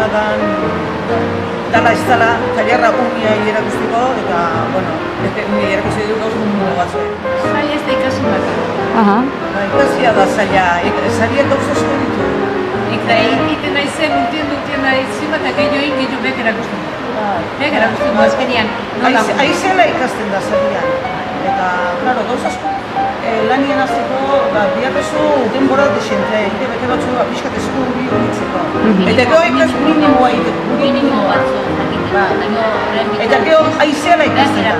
duguna dala ez dala, tailerra unia erakusteko, eta, bueno, erakusti dugu gauz mundu batzuk. Zaila ez da ikasi bakarra. Ikasia da zaila, zaila gauza asko ditu. Eta egiten naizen, urtien naizen bat, gehiago bek erakusten du. Bek erakusten du azkenean. Aizela ikasten da zarian. Eta, klaro, gauza asko lanien azteko, diapezu denbora desientea, bete batzu pixkat esku hori horitzeko. Eta gero ikas minimoa egiteko. Minimo batzu, Eta gero aizela ikasten da.